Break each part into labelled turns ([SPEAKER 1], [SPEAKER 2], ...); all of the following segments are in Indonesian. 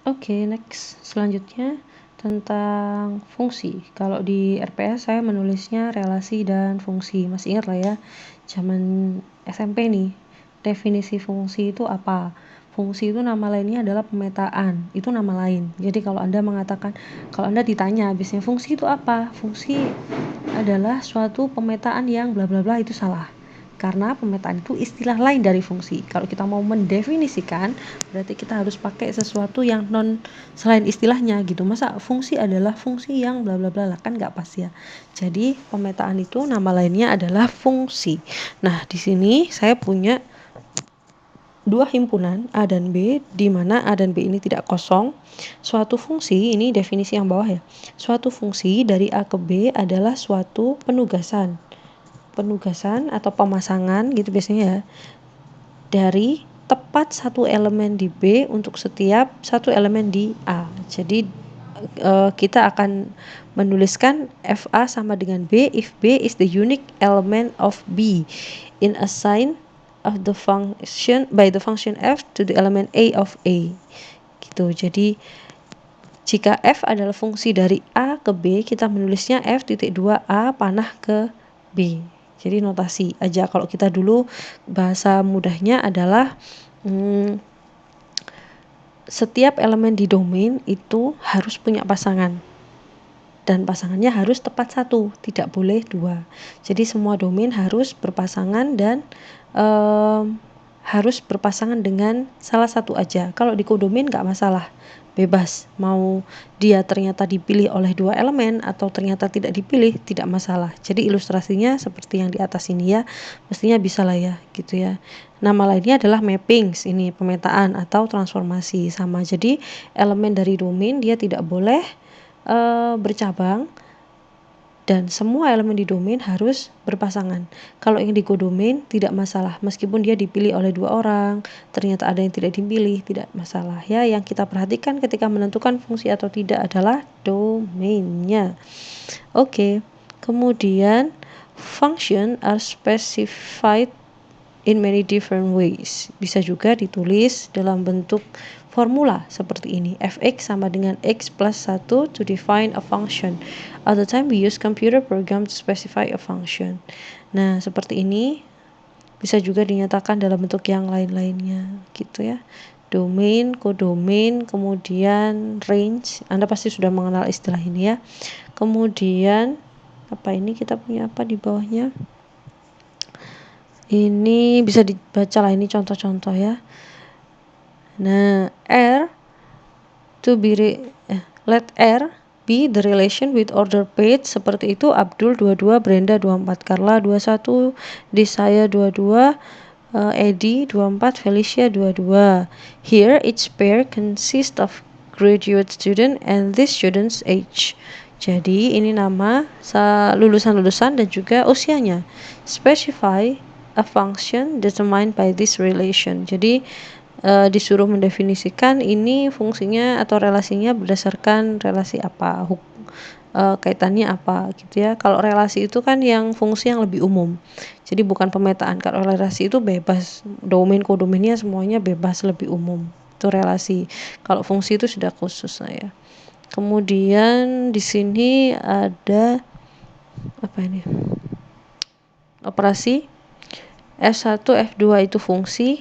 [SPEAKER 1] Oke, next. Selanjutnya tentang fungsi. Kalau di RPS saya menulisnya relasi dan fungsi. Masih ingat lah ya, zaman SMP nih, definisi fungsi itu apa? Fungsi itu nama lainnya adalah pemetaan, itu nama lain. Jadi kalau Anda ditanya biasanya fungsi itu apa? Fungsi adalah suatu pemetaan yang bla bla bla, itu salah. Karena pemetaan itu istilah lain dari fungsi. Kalau kita mau mendefinisikan, berarti kita harus pakai sesuatu yang non selain istilahnya gitu. Masa fungsi adalah fungsi yang bla bla bla, kan nggak pas ya. Jadi pemetaan itu nama lainnya adalah fungsi. Nah, di sini saya punya dua himpunan A dan B, di mana A dan B ini tidak kosong. Suatu fungsi, ini definisi yang bawah ya. Suatu fungsi dari A ke B adalah suatu penugasan atau pemasangan gitu biasanya ya, dari tepat satu elemen di B untuk setiap satu elemen di A. Jadi kita akan menuliskan FA sama dengan B if B is the unique element of B in a sign of the function by the function F to the element A of A. Gitu. Jadi jika F adalah fungsi dari A ke B, kita menulisnya F titik 2A panah ke B. Jadi notasi aja. Kalau kita dulu bahasa mudahnya adalah setiap elemen di domain itu harus punya pasangan. Dan pasangannya harus tepat satu, tidak boleh dua. Jadi semua domain harus berpasangan dan harus berpasangan dengan salah satu aja. Kalau di kodomain nggak masalah, bebas. Mau dia ternyata dipilih oleh dua elemen atau ternyata tidak dipilih, tidak masalah. Jadi ilustrasinya seperti yang di atas ini ya, mestinya bisa lah ya, gitu ya. Nama lainnya adalah mappings, ini pemetaan atau transformasi sama. Jadi elemen dari domain dia tidak boleh bercabang, dan semua elemen di domain harus berpasangan. Kalau yang di kodomain tidak masalah, meskipun dia dipilih oleh dua orang, ternyata ada yang tidak dipilih, tidak masalah ya. Yang kita perhatikan ketika menentukan fungsi atau tidak adalah domainnya. Oke, kemudian function are specified in many different ways. Bisa juga ditulis dalam bentuk formula seperti ini. Fx sama dengan x plus 1 to define a function. At the time we use computer program to specify a function. Nah, seperti ini. Bisa juga dinyatakan dalam bentuk yang lain-lainnya gitu ya. Domain, kodomain, kemudian range. Anda pasti sudah mengenal istilah ini ya. Kemudian apa ini, kita punya apa di bawahnya? Ini bisa dibaca lah, ini contoh-contoh ya. Nah, let R be the relation with order page, seperti itu. Abdul 22, Brenda 24, Carla 21, Desaya 22, Edi 24, Felicia 22. Here each pair consists of graduate student and this student's age. Jadi ini nama lulusan-lulusan dan juga usianya. Specify a function determined by this relation. Jadi disuruh mendefinisikan ini fungsinya atau relasinya berdasarkan relasi apa, kaitannya apa gitu ya. Kalau relasi itu kan yang fungsi yang lebih umum, jadi bukan pemetaan. Kalau relasi itu bebas, domain kodomainnya semuanya bebas, lebih umum, itu relasi. Kalau fungsi itu sudah khusus ya. Kemudian di sini ada apa ini, operasi. F1 F2 itu fungsi,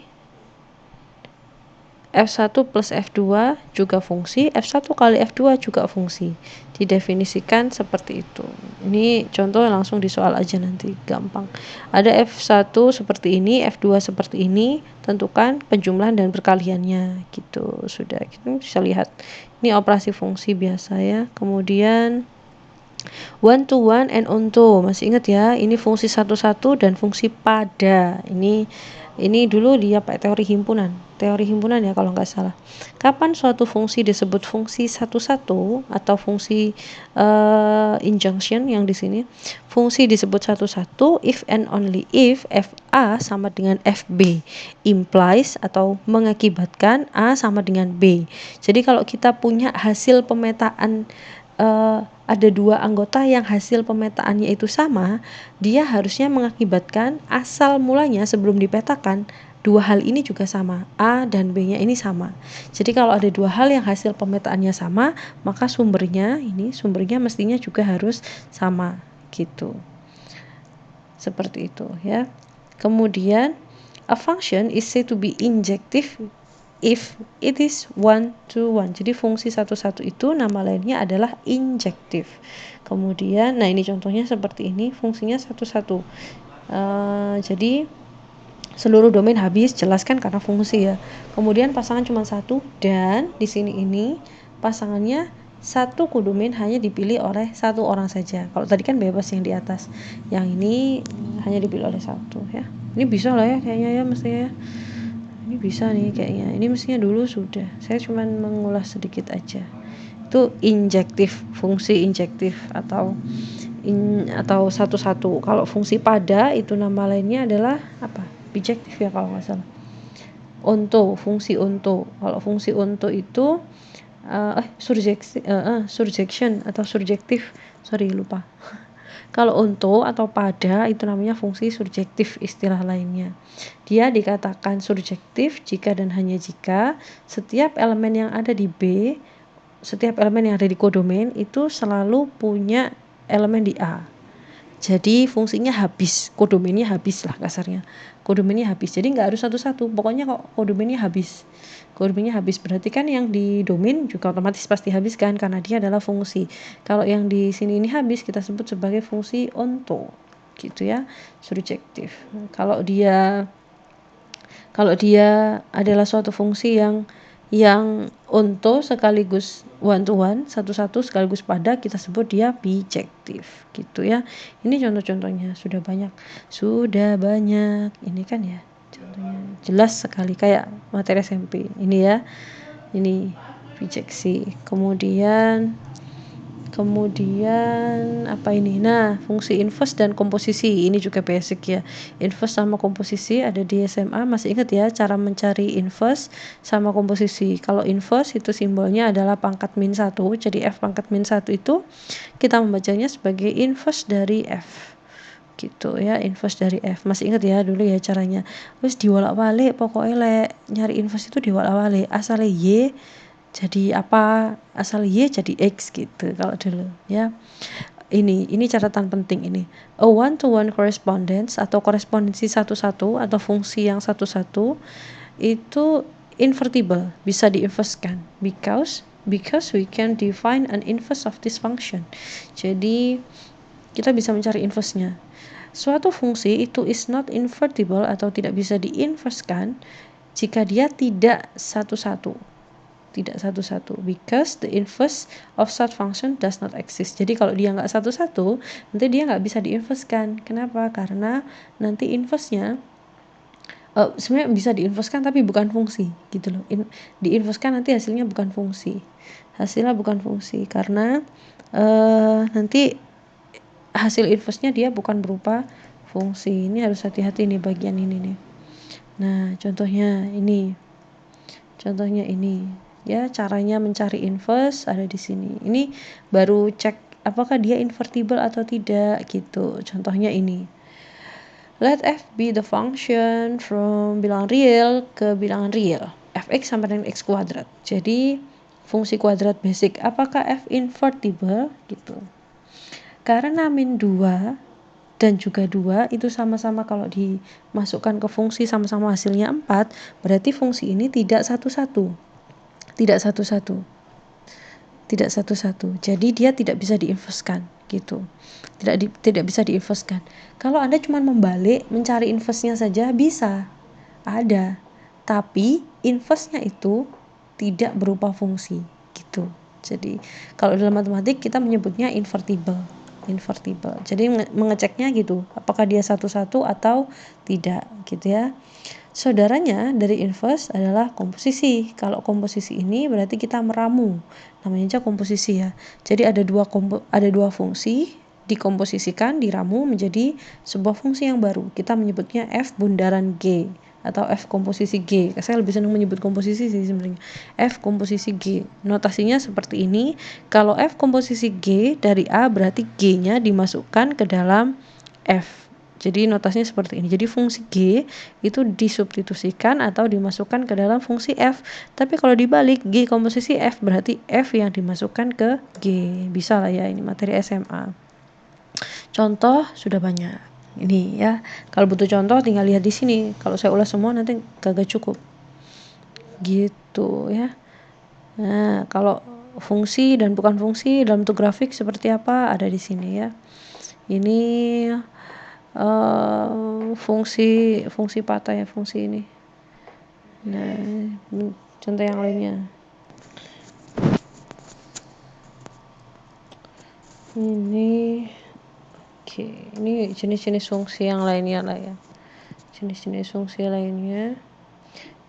[SPEAKER 1] F1 plus F2 juga fungsi, F1 kali F2 juga fungsi. Didefinisikan seperti itu. Ini contoh langsung di soal aja nanti, gampang. Ada F1 seperti ini, F2 seperti ini, tentukan penjumlahan dan perkaliannya gitu. Sudah, kita bisa lihat. Ini operasi fungsi biasa ya. Kemudian one to one and onto, masih ingat ya, ini fungsi satu-satu dan fungsi pada. Ini dulu dia pakai teori himpunan ya kalau nggak salah. Kapan suatu fungsi disebut fungsi satu-satu atau fungsi injunction yang di sini? Fungsi disebut satu-satu if and only if FA sama dengan FB, implies atau mengakibatkan A sama dengan B. Jadi kalau kita punya hasil pemetaan, ada dua anggota yang hasil pemetaannya itu sama, dia harusnya mengakibatkan asal mulanya sebelum dipetakan dua hal ini juga sama, A dan B-nya ini sama. Jadi kalau ada dua hal yang hasil pemetaannya sama, maka sumbernya mestinya juga harus sama gitu. Seperti itu ya. Kemudian a function is said to be injective if it is one to one. Jadi fungsi satu-satu itu nama lainnya adalah injektif. Kemudian, nah ini contohnya seperti ini, fungsinya satu-satu. Jadi seluruh domain habis, jelaskan karena fungsi ya. Kemudian pasangan cuma satu, dan di sini ini pasangannya satu kodomain hanya dipilih oleh satu orang saja. Kalau tadi kan bebas yang di atas, yang ini hanya dipilih oleh satu ya. Ini bisa lah ya kayaknya ya, mestinya ya. Ini bisa nih kayaknya. Ini mestinya dulu sudah. Saya cuma mengulas sedikit aja. Itu injektif, fungsi injektif atau satu-satu. Kalau fungsi pada itu nama lainnya adalah apa? Bijektif ya kalau nggak salah. Onto, fungsi onto. Kalau fungsi onto itu surjection atau surjektif. Sorry lupa. Kalau onto atau pada itu namanya fungsi surjektif istilah lainnya. Dia dikatakan surjektif jika dan hanya jika setiap elemen yang ada di B, setiap elemen yang ada di kodomain itu selalu punya elemen di A. Jadi fungsinya habis, kodomainnya habis lah kasarnya. Kodomainnya habis. Jadi nggak harus satu-satu. Pokoknya kok kodomainnya habis. Kodomainnya habis berarti kan yang di domain juga otomatis pasti habis kan karena dia adalah fungsi. Kalau yang di sini ini habis kita sebut sebagai fungsi onto. Gitu ya. Surjektif. Kalau dia adalah suatu fungsi yang onto sekaligus one to one, satu-satu sekaligus pada, kita sebut dia bijektif gitu ya. Ini contoh-contohnya sudah banyak ini kan ya, contohnya jelas sekali kayak materi SMP ini ya. Ini bijeksi. Kemudian apa ini? Nah, fungsi inverse dan komposisi ini juga basic ya. Inverse sama komposisi ada di SMA, masih ingat ya cara mencari inverse sama komposisi. Kalau inverse itu simbolnya adalah pangkat min 1, jadi F pangkat min 1 itu kita membacanya sebagai inverse dari F. Gitu ya, inverse dari F. Masih ingat ya dulu ya caranya. Terus diwolak-walik pokoknya nyari inverse itu diwolak-walik. Asalnya Y jadi apa, asal Y jadi X gitu kalau dulu ya. Ini catatan penting ini. A one-to-one correspondence atau korespondensi satu-satu atau fungsi yang satu-satu itu invertible, bisa diinverskan because we can define an inverse of this function. Jadi kita bisa mencari inverse-nya. Suatu fungsi itu is not invertible atau tidak bisa diinverskan jika dia tidak satu-satu because the inverse of such function does not exist. Jadi kalau dia nggak satu-satu nanti dia nggak bisa diinverskan. Kenapa? Karena nanti inverse-nya sebenarnya bisa diinverskan tapi bukan fungsi gitu loh. Diinverskan nanti hasilnya bukan fungsi, karena nanti hasil inverse-nya dia bukan berupa fungsi. Ini harus hati-hati nih bagian ini nih. Nah contohnya ini ya, caranya mencari inverse ada di sini. Ini baru cek apakah dia invertible atau tidak gitu. Contohnya ini. Let F be the function from bilangan real ke bilangan real. Fx sama dengan x kuadrat. Jadi fungsi kuadrat basic. Apakah F invertible gitu. Karena min 2 dan juga 2 itu sama-sama kalau dimasukkan ke fungsi sama-sama hasilnya 4, berarti fungsi ini tidak satu-satu. Jadi dia tidak bisa diinverskan gitu. Tidak bisa diinverskan. Kalau Anda cuma membalik mencari inverse-nya saja bisa. Ada. Tapi inverse-nya itu tidak berupa fungsi gitu. Jadi kalau dalam matematik kita menyebutnya invertible. Jadi mengeceknya gitu, apakah dia satu-satu atau tidak gitu ya. Saudaranya dari inverse adalah komposisi. Kalau komposisi ini berarti kita meramu, namanya aja komposisi ya. Jadi ada dua fungsi dikomposisikan, diramu menjadi sebuah fungsi yang baru. Kita menyebutnya F bundaran G atau F komposisi G. Saya lebih senang menyebut komposisi sih sebenarnya. F komposisi G. Notasinya seperti ini. Kalau F komposisi G dari A berarti G-nya dimasukkan ke dalam F. Jadi notasinya seperti ini. Jadi fungsi G itu disubstitusikan atau dimasukkan ke dalam fungsi F. Tapi kalau dibalik, G komposisi F berarti F yang dimasukkan ke G. Bisa lah ya, ini materi SMA. Contoh sudah banyak. Ini ya. Kalau butuh contoh tinggal lihat di sini. Kalau saya ulas semua nanti kagak cukup. Gitu ya. Nah, kalau fungsi dan bukan fungsi dalam bentuk grafik seperti apa ada di sini ya. Ini fungsi patah ya, fungsi ini. Nah, contoh yang lainnya. Ini ini jenis-jenis fungsi yang lainnya lah ya. Jenis-jenis fungsi lainnya.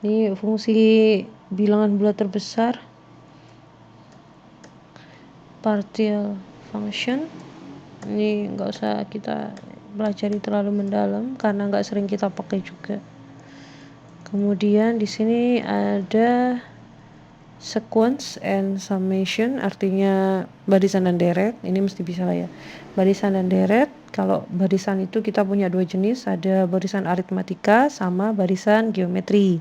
[SPEAKER 1] Ini fungsi bilangan bulat terbesar. Partial function. Ini nggak usah kita pelajari terlalu mendalam karena nggak sering kita pakai juga. Kemudian di sini ada sequence and summation, artinya barisan dan deret. Ini mesti bisa lah ya. Barisan dan deret. Kalau barisan itu kita punya dua jenis, ada barisan aritmatika sama barisan geometri.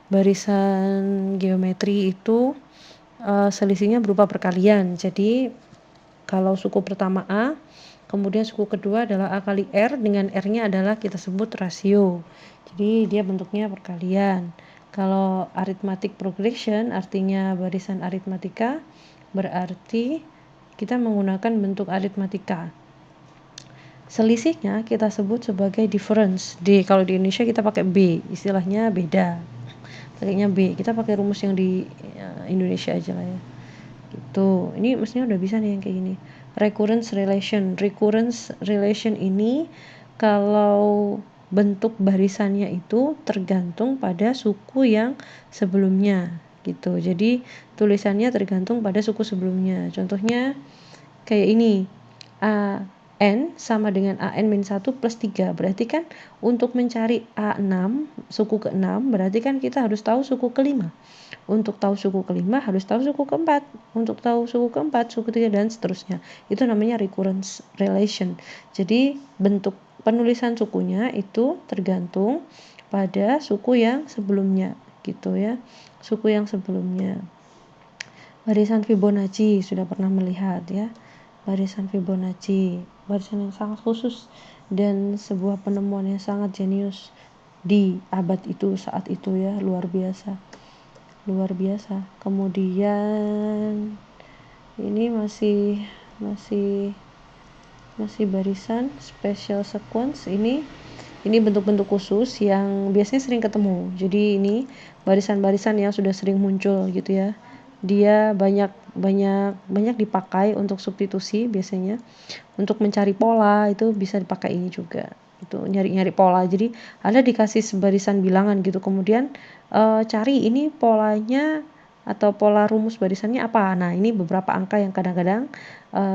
[SPEAKER 1] Barisan geometri itu selisihnya berupa perkalian. Jadi kalau suku pertama A, kemudian suku kedua adalah A kali R, dengan R-nya adalah kita sebut rasio. Jadi dia bentuknya perkalian. Kalau arithmetic progression artinya barisan aritmatika, berarti kita menggunakan bentuk aritmatika. Selisihnya kita sebut sebagai difference. D, kalau di Indonesia kita pakai B, istilahnya beda. Pakainya B, kita pakai rumus yang di Indonesia aja lah ya. Gitu. Ini mestinya udah bisa nih yang kayak gini. Recurrence relation ini kalau bentuk barisannya itu tergantung pada suku yang sebelumnya gitu. Jadi tulisannya tergantung pada suku sebelumnya. Contohnya kayak ini. AN sama dengan AN-1 plus 3. Berarti kan untuk mencari A6, suku ke-6, berarti kan kita harus tahu suku ke-5. Untuk tahu suku ke-5 harus tahu suku ke-4. Untuk tahu suku ke-4, suku ke-3 dan seterusnya. Itu namanya recurrence relation. Jadi bentuk penulisan sukunya itu tergantung pada suku yang sebelumnya gitu ya. Suku yang sebelumnya. Barisan Fibonacci sudah pernah melihat ya. Barisan Fibonacci, barisan yang sangat khusus dan sebuah penemuan yang sangat jenius di abad itu, saat itu ya, luar biasa. Kemudian ini masih barisan special sequence. Ini bentuk-bentuk khusus yang biasanya sering ketemu. Jadi ini barisan-barisan yang sudah sering muncul gitu ya. Dia banyak dipakai untuk substitusi biasanya. Untuk mencari pola itu bisa dipakai ini juga. Itu nyari pola. Jadi ada dikasih barisan bilangan gitu. Kemudian cari ini polanya atau pola rumus barisannya apa. Nah, ini beberapa angka yang kadang-kadang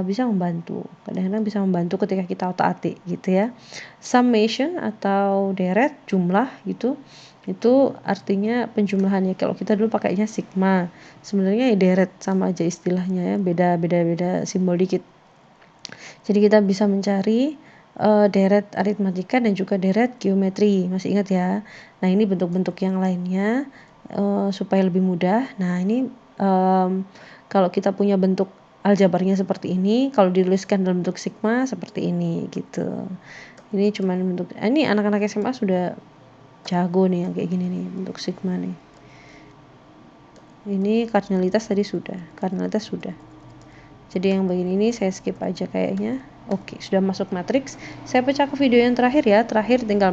[SPEAKER 1] bisa membantu. Kadang-kadang bisa membantu ketika kita otak-atik gitu ya. Summation atau deret jumlah gitu. Itu artinya penjumlahannya. Kalau kita dulu pakainya sigma. Sebenarnya ya deret sama aja istilahnya ya. Beda simbol dikit. Jadi kita bisa mencari deret aritmatika dan juga deret geometri. Masih ingat ya? Nah, ini bentuk-bentuk yang lainnya supaya lebih mudah. Nah, ini kalau kita punya bentuk aljabarnya seperti ini, kalau dituliskan dalam bentuk sigma seperti ini gitu. Ini cuman bentuk ini anak-anak SMA sudah jago nih yang kayak gini nih, bentuk sigma nih. Ini kardinalitas tadi sudah. Jadi yang bagian ini saya skip aja kayaknya. Oke, sudah masuk matriks. Saya pecah ke video yang terakhir ya. Terakhir tinggal